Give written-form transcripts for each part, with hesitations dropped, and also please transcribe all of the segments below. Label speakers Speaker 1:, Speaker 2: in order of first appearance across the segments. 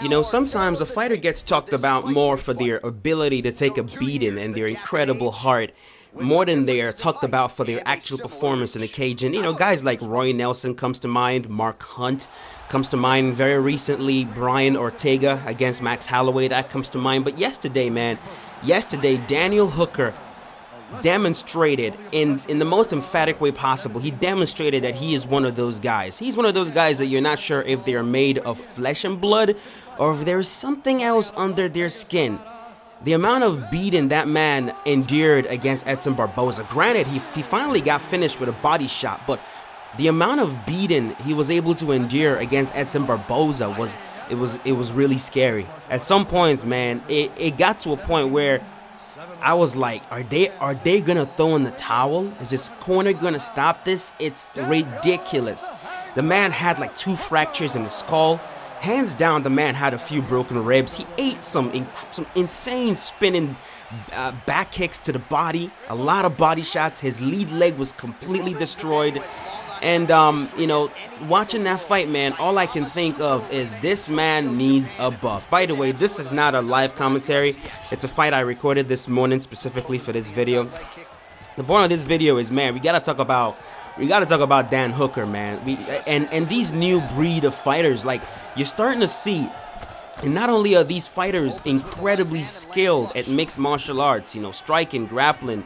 Speaker 1: You know, sometimes a fighter gets talked about more for their ability to take a beating and their incredible heart, more than they are talked about for their actual performance in the cage. And, you know, guys like Roy Nelson comes to mind, Mark Hunt comes to mind very recently, Brian Ortega against Max Holloway, that comes to mind. But yesterday, man, Daniel Hooker demonstrated in the most emphatic way possible. He demonstrated that he is one of those guys. He's one of those guys that you're not sure if they are made of flesh and blood or if there's something else under their skin. The amount of beating that man endured against Edson Barboza. Granted, he finally got finished with a body shot, but the amount of beating he was able to endure against Edson Barboza was really scary. At some points, man, it got to a point where I was like, are they gonna throw in the towel? Is this corner gonna stop this? It's ridiculous. The man had like 2 fractures in the skull. Hands down, the man had a few broken ribs. He ate some insane spinning back kicks to the body, a lot of body shots. His lead leg was completely destroyed. And, you know, watching that fight, man, all I can think of is this man needs a buff. By the way, this is not a live commentary. It's a fight I recorded this morning specifically for this video. The point of this video is, man, we gotta talk about Dan Hooker, man. And these new breed of fighters, like, you're starting to see. And not only are these fighters incredibly skilled at mixed martial arts, you know, striking, grappling,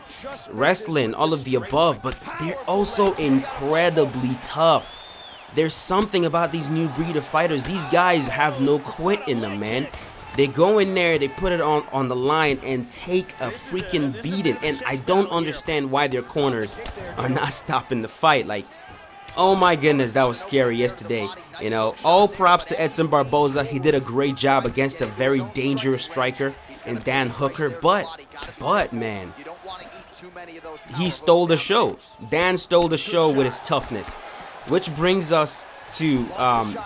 Speaker 1: wrestling, all of the above, but they're also incredibly tough. There's something about these new breed of fighters. These guys have no quit in them, man. They go in there, they put it on the line and take a freaking beating. And I don't understand why their corners are not stopping the fight. Like, oh my goodness, that was scary yesterday. You know, all props to Edson Barboza. He did a great job against a very dangerous striker in Dan Hooker. But man, he stole the show. Dan stole the show with his toughness. Which brings us to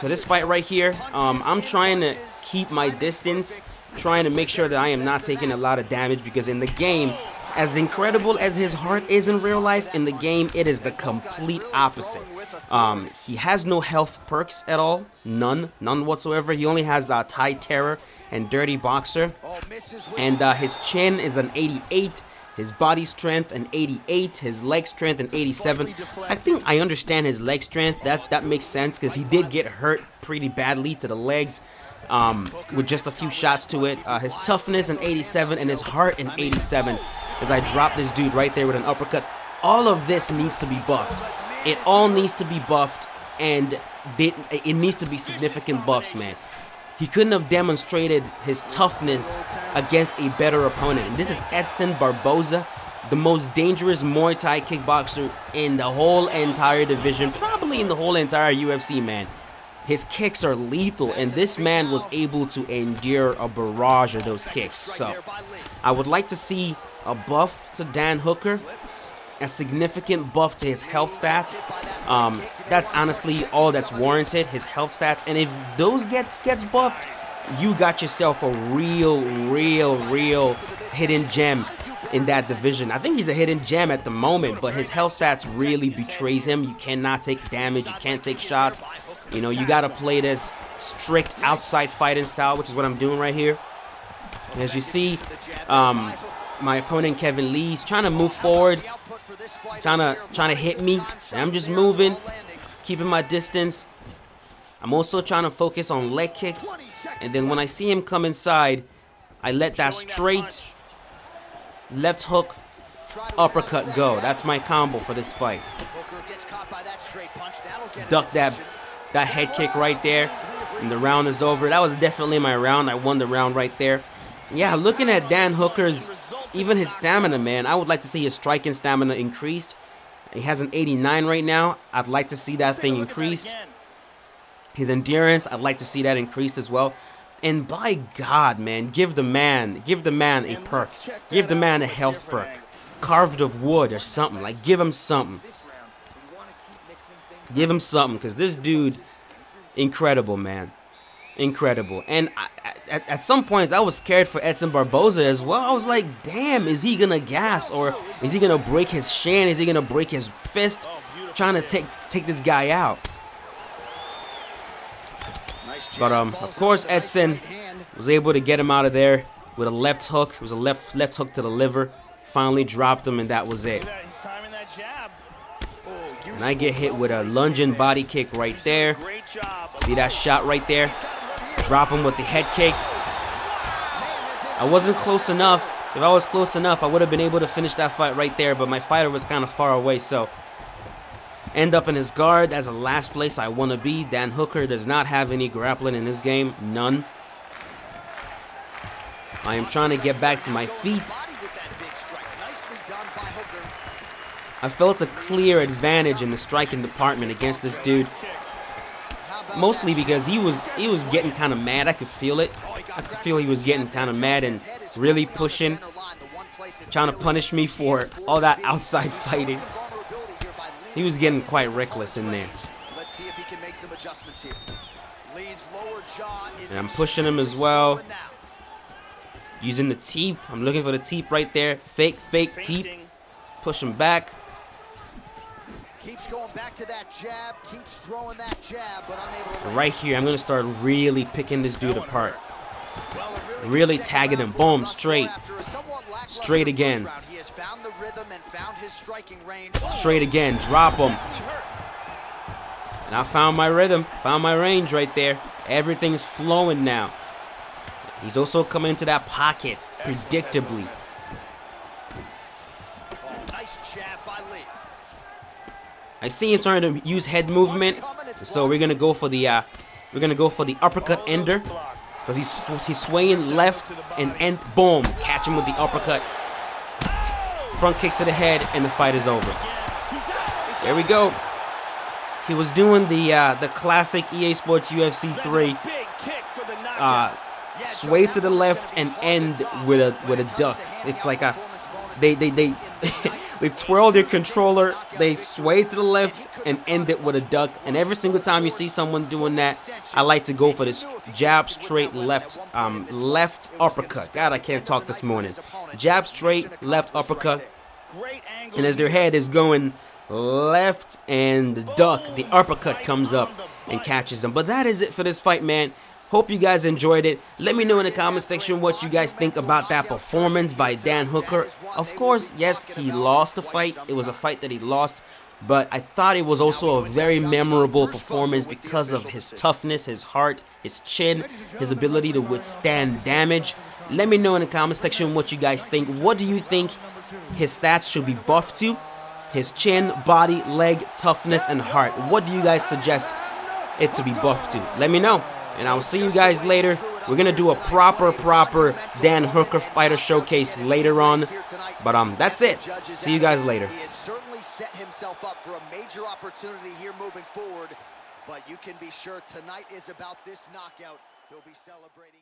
Speaker 1: this fight right here. I'm trying to keep my distance, trying to make sure that I am not taking a lot of damage, because in the game, as incredible as his heart is in real life, in the game, it is the complete opposite. He has no health perks at all. None whatsoever. He only has Tide Terror and Dirty Boxer. And his chin is an 88. His body strength an 88. His leg strength an 87. I think I understand his leg strength. That makes sense, because he did get hurt pretty badly to the legs. With just a few shots to it. His toughness an 87 and his heart an 87. As I drop this dude right there with an uppercut. All of this needs to be buffed. It all needs to be buffed, and it needs to be significant buffs, man. He couldn't have demonstrated his toughness against a better opponent. And this is Edson Barboza, the most dangerous Muay Thai kickboxer in the whole entire division, probably in the whole entire UFC, man. His kicks are lethal, and this man was able to endure a barrage of those kicks. So, I would like to see a buff to Dan Hooker, a significant buff to his health stats. That's honestly all that's warranted, his health stats. And if those gets buffed, you got yourself a real hidden gem in that division. I think he's a hidden gem at the moment, but his health stats really betrays him. You cannot take damage, you can't take shots. You know, you gotta play this strict outside fighting style, which is what I'm doing right here. As you see, my opponent Kevin Lee's trying to move forward, trying to hit me. I'm just moving, keeping my distance. I'm also trying to focus on leg kicks, and then when I see him come inside, I let that straight left hook uppercut go. That's my combo for this fight. Duck that head kick right there, and the round is over. That was definitely my round. I won the round right there. Yeah, looking at Dan Hooker's, even his stamina, man, I would like to see his striking stamina increased. He has an 89 right now. I'd like to see that thing increased. His endurance, I'd like to see that increased as well. And by God, man, give the man a perk. Give the man a health perk. Carved of wood or something. Like, give him something. Give him something, because this dude, incredible, man. Incredible. And at some points, I was scared for Edson Barboza as well. I was like, damn, is he going to gas? Or is he going to break his shin? Is he going to break his fist? Trying to take this guy out. But of course, Edson was able to get him out of there with a left hook. It was a left hook to the liver. Finally dropped him, and that was it. And I get hit with a lunging body kick right there. See that shot right there? Drop him with the head kick. I wasn't close enough. If I was close enough, I would have been able to finish that fight right there, but my fighter was kind of far away, so end up in his guard. That's the last place I want to be. Dan Hooker does not have any grappling in this game. None. I am trying to get back to my feet. I felt a clear advantage in the striking department against this dude. Mostly because he was getting kind of mad. I could feel it. I could feel he was getting kind of mad and really pushing, trying to punish me for all that outside fighting. He was getting quite reckless in there. And I'm pushing him as well. Using the teep. I'm looking for the teep right there. Fake teep. Push him back.
Speaker 2: Keeps going back to that jab, keeps throwing that jab, but unable to.
Speaker 1: So right here, I'm going to start really picking this dude apart. Really tagging him. Boom, straight. Straight again. Straight again. Drop him. And I found my rhythm. Found my range right there. Everything's flowing now. He's also coming into that pocket predictably. I see him starting to use head movement, so we're gonna go for the uppercut ender, because he's swaying left and boom, catch him with the uppercut, front kick to the head, and the fight is over. There we go. He was doing the classic EA Sports UFC 3 sway to the left and end with a duck. It's like a they twirl their controller, they sway to the left and end it with a duck. And every single time you see someone doing that, I like to go for this jab straight left uppercut. God, I can't talk this morning. Jab straight left uppercut. And as their head is going left and duck, the uppercut comes up and catches them. But that is it for this fight, man. Hope you guys enjoyed it. Let me know in the comment section what you guys think about that performance by Dan Hooker. Of course, yes, he lost the fight. It was a fight that he lost. But I thought it was also a very memorable performance because of his toughness, his heart, his chin, his ability to withstand damage. Let me know in the comment section what you guys think. What do you think his stats should be buffed to? His chin, body, leg, toughness, and heart. What do you guys suggest it to be buffed to? Let me know. And I'll see you guys later. We're going to do a proper Dan Hooker fighter showcase later on. But that's it. See you guys later.
Speaker 2: He has certainly set himself up for a major opportunity here moving forward. But you can be sure tonight is about this knockout. He'll be celebrating.